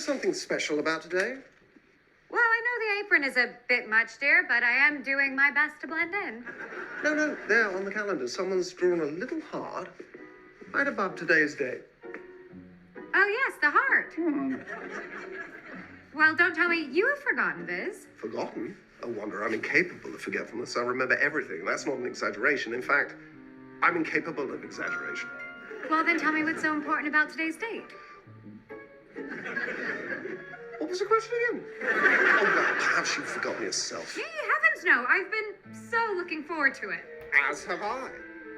something special about today? Well, I know the apron is a bit much, dear, but I am doing my best to blend in. No, there on the calendar. Someone's drawn a little heart right above today's date. Oh, yes, the heart. Well, don't tell me you have forgotten, Viz. Forgotten? A wonder I'm incapable of forgetfulness. I remember everything. That's not an exaggeration. In fact, I'm incapable of exaggeration. Well, then tell me what's so important about today's date. What was the question again? Oh, well, perhaps you've forgotten yourself. Hey, heavens no, I've been so looking forward to it. As have I.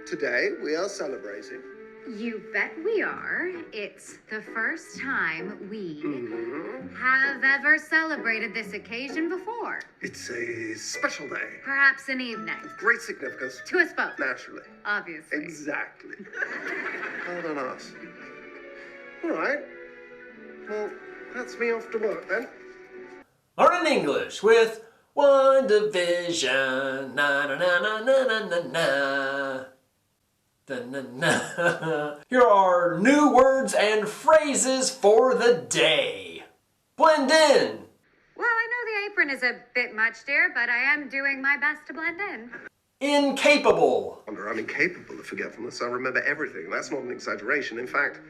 Today, we are celebrating. You bet we are. It's the first time we have ever celebrated this occasion before. It's a special day. Perhaps an evening. Great significance. To us both. Naturally. Obviously. Exactly. Well done, us. All right. Well, that's me off to work then. Learn English with WandaVision. Na na na na na na na na. Here are new words and phrases for the day. Blend in. Well, I know the apron is a bit much, dear, but I am doing my best to blend in. Incapable. I'm incapable of forgetfulness. I remember everything. That's not an exaggeration. In fact,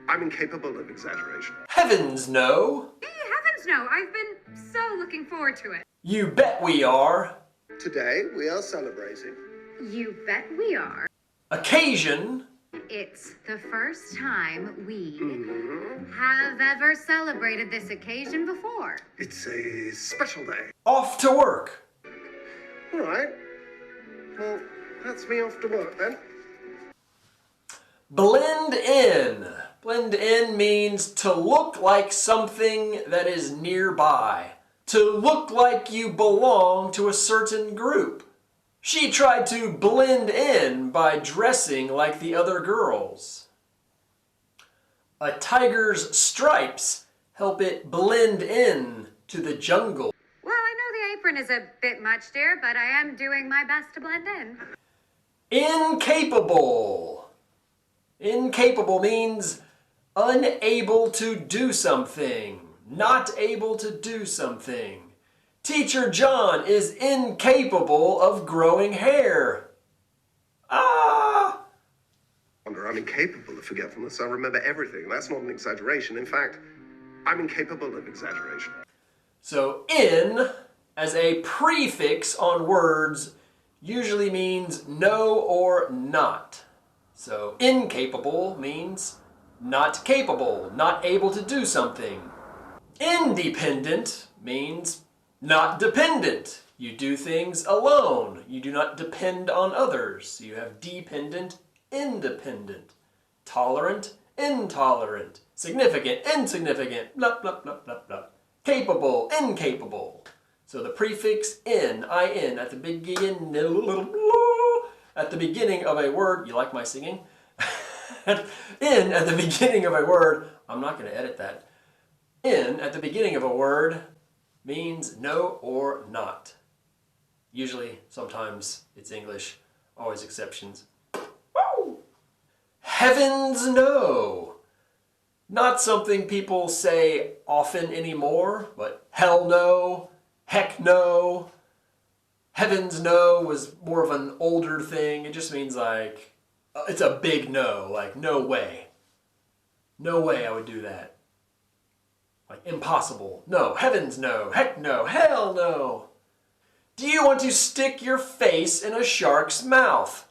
I'm incapable of exaggeration. Heavens no. Hey, heavens no, I've been so looking forward to it. You bet we are. Today, we are celebrating. You bet we are. Occasion. It's the first time we have ever celebrated this occasion before. It's a special day. Off to work. All right. Well, that's me off to work then. Blend in. Blend in means to look like something that is nearby. To look like you belong to a certain group. She tried to blend in by dressing like the other girls. A tiger's stripes help it blend in to the jungle. Well, I know the apron is a bit much, dear, but I am doing my best to blend in. Incapable. Incapable means unable to do something, not able to do something. Teacher John is incapable of growing hair. Ah! I'm incapable of forgetfulness. I remember everything. That's not an exaggeration. In fact, I'm incapable of exaggeration. So in, as a prefix on words, usually means no or not. So incapable means not capable, not able to do something. Independent means not dependent. You do things alone. You do not depend on others. You have dependent, independent. Tolerant, intolerant. Significant, insignificant. Blah, blah, blah, blah, blah. Capable, incapable. So the prefix in, in, at the beginning of a word, you like my singing? At the beginning of a word, I'm not going to edit that. In, at the beginning of a word, means no or not. Usually, sometimes it's English, always exceptions. Woo! Heavens no! Not something people say often anymore, but hell no, heck no. Heavens no was more of an older thing. It just means like, it's a big no, like no way. No way I would do that. Like impossible. No. Heavens no. Heck no. Hell no. Do you want to stick your face in a shark's mouth?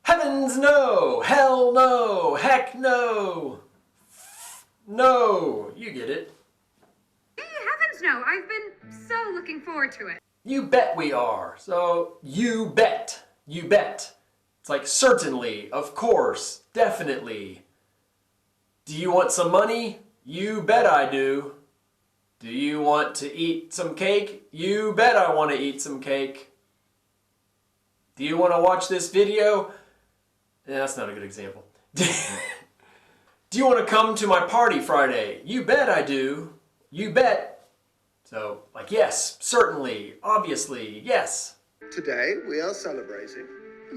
Heavens no. Hell no. Heck no. No. You get it. Hey, heavens no, I've been so looking forward to it. You bet we are. So, you bet. You bet. It's like certainly, of course, definitely. Do you want some money? You bet I do. Do you want to eat some cake? You bet I want to eat some cake. Do you want to watch this video? That's not a good example. Do you want to come to my party Friday? You bet I do. You bet. So, like, yes, certainly, obviously, yes. Today, we are celebrating.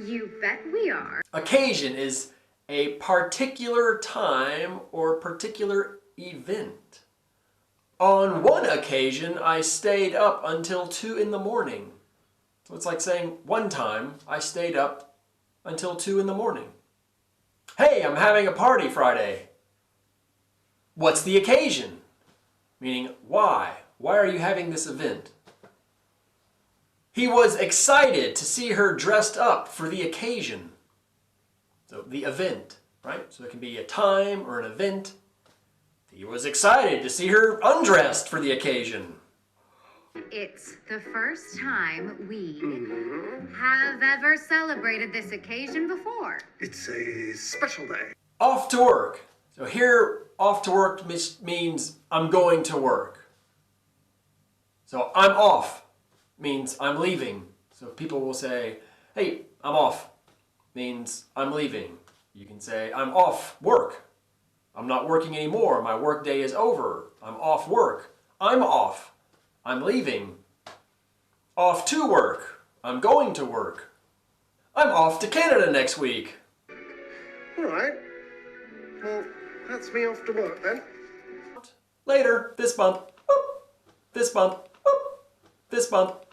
You bet we are. Occasion is a particular time or particular event. On one occasion, I stayed up until 2 in the morning. So it's like saying, one time, I stayed up until 2 in the morning. Hey, I'm having a party Friday. What's the occasion? Meaning, why? Why are you having this event? He was excited to see her dressed up for the occasion. So the event, right? So it can be a time or an event. He was excited to see her undressed for the occasion. It's the first time we have ever celebrated this occasion before. It's a special day. Off to work. So here, off to work means I'm going to work. So I'm off means I'm leaving. So people will say, hey, I'm off means I'm leaving. You can say, I'm off work. I'm not working anymore. My work day is over. I'm off work. I'm off. I'm leaving. Off to work. I'm going to work. I'm off to Canada next week. All right. Well, that's me off to work then. Later, fist bump. Whoop. Fist bump. Whoop. Fist bump.